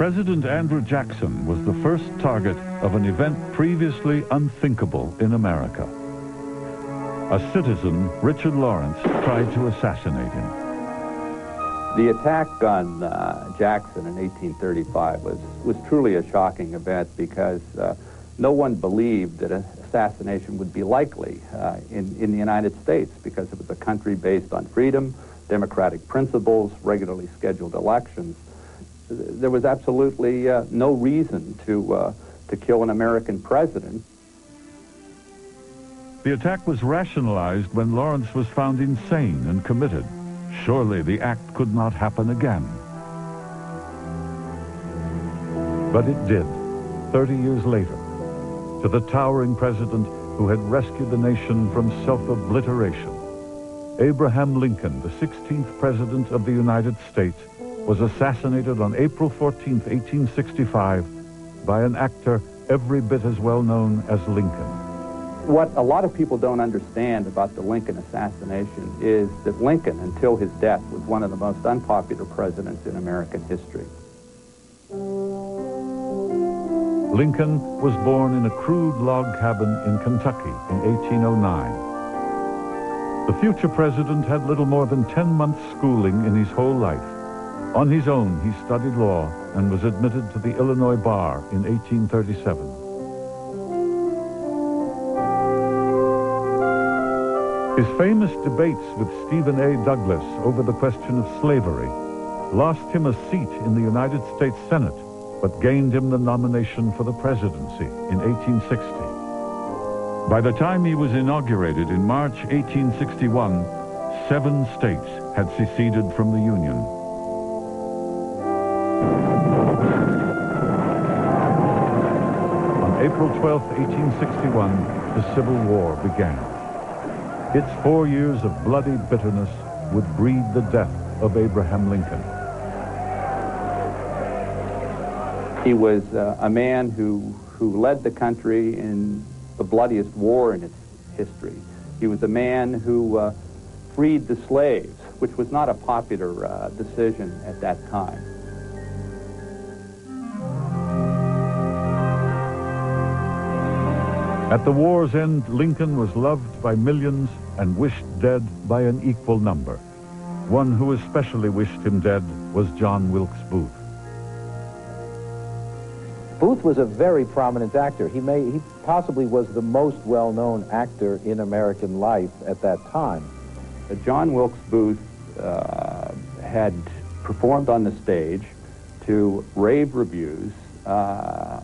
President Andrew Jackson was the first target of an event previously unthinkable in America. A citizen, Richard Lawrence, tried to assassinate him. The attack on Jackson in 1835 was truly a shocking event because no one believed that an assassination would be likely in the United States, because it was a country based on freedom, democratic principles, regularly scheduled elections. There was absolutely no reason to kill an American president. The attack was rationalized when Lawrence was found insane and committed. Surely the act could not happen again. But it did, 30 years later, to the towering president who had rescued the nation from self-obliteration. Abraham Lincoln, the 16th President of the United States, was assassinated on April 14, 1865, by an actor every bit as well known as Lincoln. What a lot of people don't understand about the Lincoln assassination is that Lincoln, until his death, was one of the most unpopular presidents in American history. Lincoln was born in a crude log cabin in Kentucky in 1809. The future president had little more than 10 months schooling in his whole life. On his own, he studied law and was admitted to the Illinois bar in 1837. His famous debates with Stephen A. Douglas over the question of slavery lost him a seat in the United States Senate, but gained him the nomination for the presidency in 1860. By the time he was inaugurated in March 1861, 7 states had seceded from the Union. On April 12, 1861, the Civil War began. Its 4 years of bloody bitterness would breed the death of Abraham Lincoln. He was a man who led the country in the bloodiest war in its history. He was a man who freed the slaves, which was not a popular decision at that time. At the war's end, Lincoln was loved by millions and wished dead by an equal number. One who especially wished him dead was John Wilkes Booth. Booth was a very prominent actor. He possibly was the most well-known actor in American life at that time. John Wilkes Booth had performed on the stage to rave reviews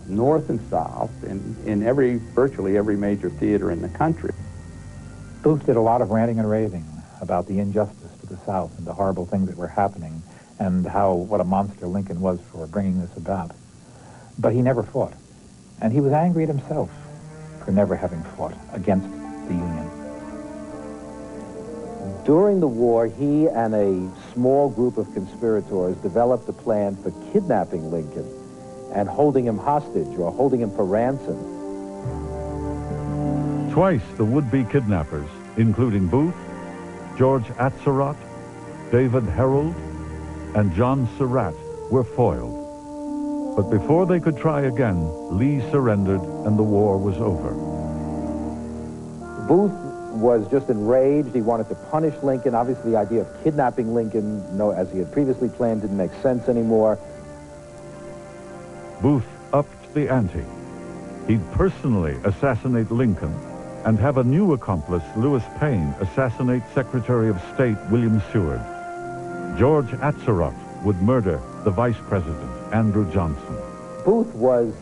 north and south in virtually every major theater in the country. Booth did a lot of ranting and raving about the injustice to the South and the horrible things that were happening and what a monster Lincoln was for bringing this about. But he never fought. And he was angry at himself for never having fought against the Union. During the war, he and a small group of conspirators developed a plan for kidnapping Lincoln and holding him hostage or holding him for ransom. Twice the would-be kidnappers, including Booth, George Atzerodt, David Herold, and John Surratt, were foiled. But before they could try again, Lee surrendered and the war was over. Booth was just enraged. He wanted to punish Lincoln. Obviously, the idea of kidnapping Lincoln, as he had previously planned, didn't make sense anymore. Booth upped the ante. He'd personally assassinate Lincoln and have a new accomplice, Lewis Payne, assassinate Secretary of State William Seward. George Atzerodt would murder the Vice President, Andrew Johnson. Booth was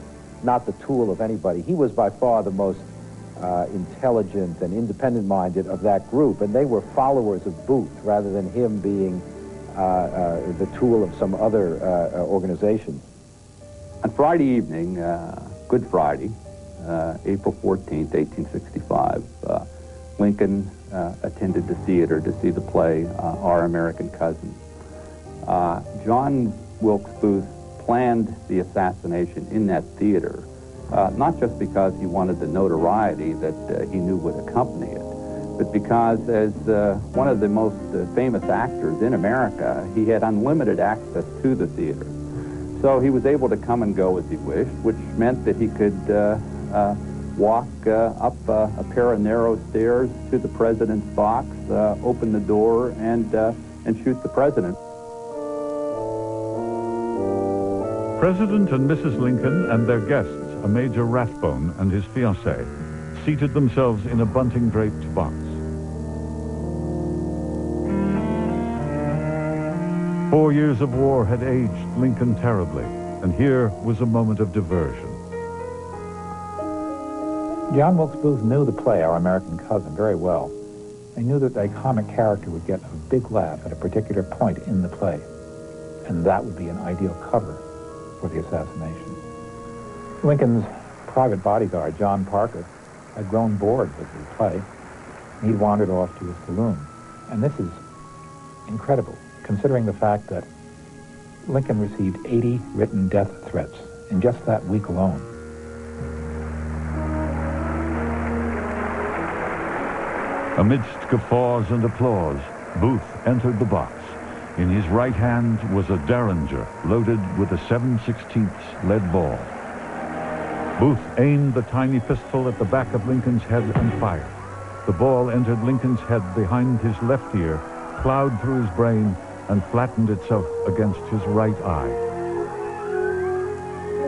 not the tool of anybody. He was by far the most intelligent and independent-minded of that group, and they were followers of Booth rather than him being the tool of some other organization. On Friday evening, Good Friday, April 14th, 1865, Lincoln attended the theater to see the play Our American Cousin. John Wilkes Booth planned the assassination in that theater, not just because he wanted the notoriety that he knew would accompany it, but because as one of the most famous actors in America, he had unlimited access to the theater. So he was able to come and go as he wished, which meant that he could walk up a pair of narrow stairs to the president's box, open the door, and shoot the president. President and Mrs. Lincoln and their guests, a Major Rathbone and his fiancée, seated themselves in a bunting-draped box. 4 years of war had aged Lincoln terribly, and here was a moment of diversion. John Wilkes Booth knew the play, Our American Cousin, very well. He knew that a comic character would get a big laugh at a particular point in the play, and that would be an ideal cover for the assassination. Lincoln's private bodyguard, John Parker, had grown bored with the play. He'd wandered off to a saloon. And this is incredible, considering the fact that Lincoln received 80 written death threats in just that week alone. Amidst guffaws and applause, Booth entered the box. In his right hand was a derringer loaded with a 7/16 lead ball. Booth aimed the tiny pistol at the back of Lincoln's head and fired. The ball entered Lincoln's head behind his left ear, plowed through his brain, and flattened itself against his right eye.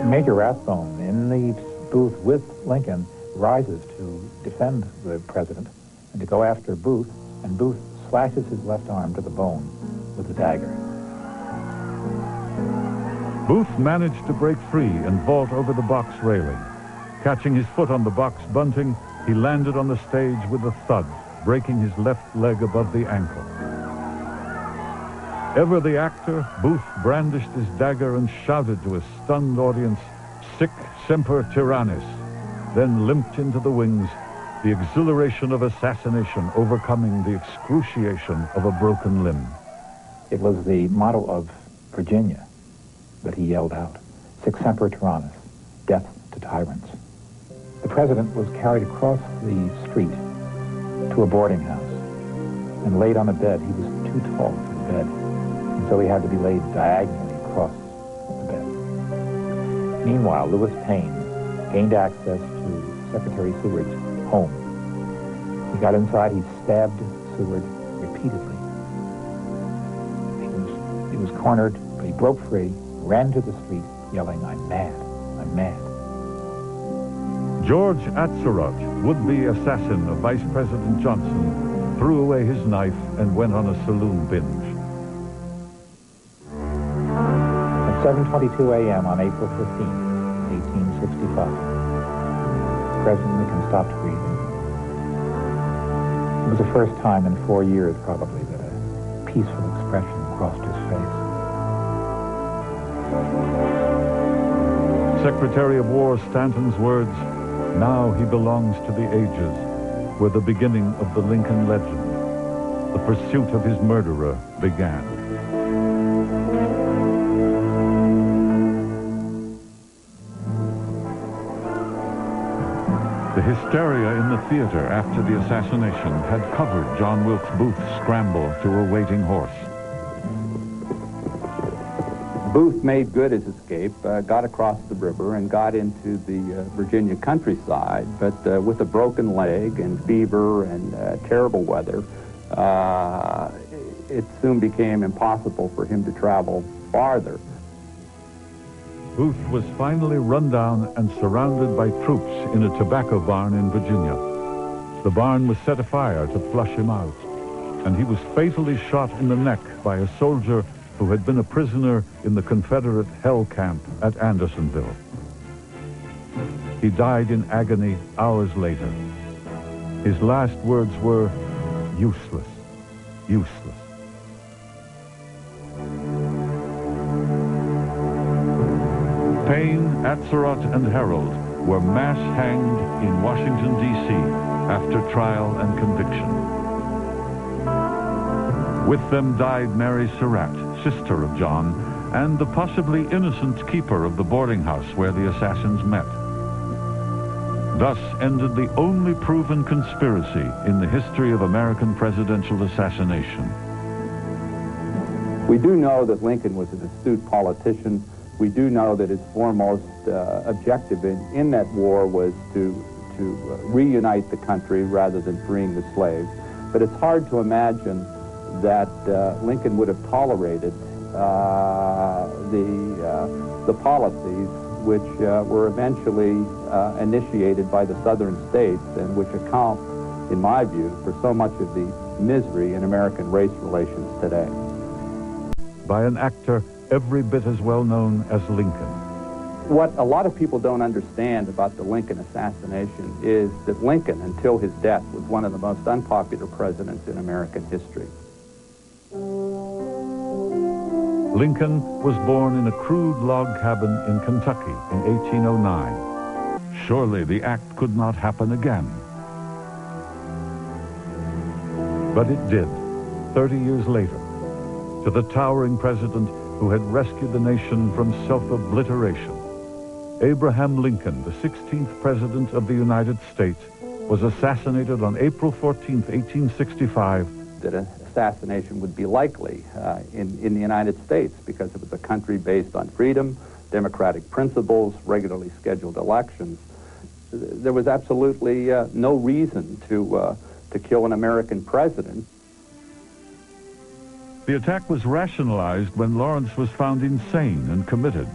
Major Rathbone, in the booth with Lincoln, rises to defend the president and to go after Booth, and Booth slashes his left arm to the bone with a dagger. Booth managed to break free and vault over the box railing. Catching his foot on the box bunting, he landed on the stage with a thud, breaking his left leg above the ankle. Ever the actor, Booth brandished his dagger and shouted to a stunned audience, "Sic semper tyrannis," then limped into the wings, the exhilaration of assassination overcoming the excruciation of a broken limb. It was the motto of Virginia that he yelled out, "Sic semper tyrannis," death to tyrants. The president was carried across the street to a boarding house and laid on a bed. He was too tall for the bed, and so he had to be laid diagonally across the bed. Meanwhile, Lewis Payne gained access to Secretary Seward's home. He got inside, he stabbed Seward repeatedly. He was cornered, but he broke free, ran to the street, yelling, "I'm mad, I'm mad." George Atzerodt, would-be assassin of Vice President Johnson, threw away his knife and went on a saloon binge. At 7:22 a.m. on April 15, 1865, President Lincoln stopped breathing. It was the first time in 4 years, probably, that a peaceful expression crossed his face. Secretary of War Stanton's words, "Now he belongs to the ages," were the beginning of the Lincoln legend. The pursuit of his murderer began. The hysteria in the theater after the assassination had covered John Wilkes Booth's scramble to a waiting horse. Booth made good his escape, got across the river and got into the Virginia countryside, but with a broken leg and fever and terrible weather, it soon became impossible for him to travel farther. Booth was finally run down and surrounded by troops in a tobacco barn in Virginia. The barn was set afire to flush him out, and he was fatally shot in the neck by a soldier who had been a prisoner in the Confederate hell camp at Andersonville. He died in agony hours later. His last words were, "Useless, useless." Payne, Atzerodt, and Herold were mass hanged in Washington, D.C. after trial and conviction. With them died Mary Surratt, sister of John, and the possibly innocent keeper of the boarding house where the assassins met. Thus ended the only proven conspiracy in the history of American presidential assassination. We do know that Lincoln was an astute politician, We do know that his foremost objective in that war was to reunite the country rather than freeing the slaves. But it's hard to imagine that Lincoln would have tolerated the policies which were eventually initiated by the southern states and which account, in my view, for so much of the misery in American race relations today. By an actor every bit as well known as Lincoln. What a lot of people don't understand about the Lincoln assassination is that Lincoln, until his death, was one of the most unpopular presidents in American history. Lincoln was born in a crude log cabin in Kentucky in 1809. Surely the act could not happen again. But it did, 30 years later, to the towering president who had rescued the nation from self-obliteration. Abraham Lincoln, the 16th President of the United States, was assassinated on April 14, 1865. That an assassination would be likely in the United States because it was a country based on freedom, democratic principles, regularly scheduled elections. There was absolutely no reason to kill an American president. The attack was rationalized when Lawrence was found insane and committed.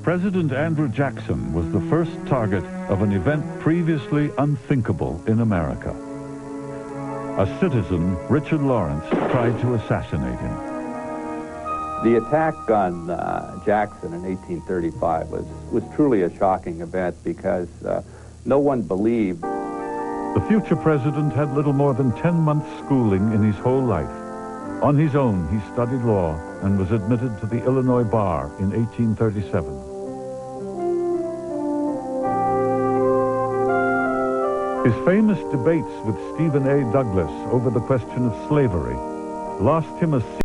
President Andrew Jackson was the first target of an event previously unthinkable in America. A citizen, Richard Lawrence, tried to assassinate him. The attack on Jackson in 1835 was truly a shocking event because no one believed. The future president had little more than 10 months' schooling in his whole life. On his own, he studied law and was admitted to the Illinois bar in 1837. His famous debates with Stephen A. Douglas over the question of slavery lost him a seat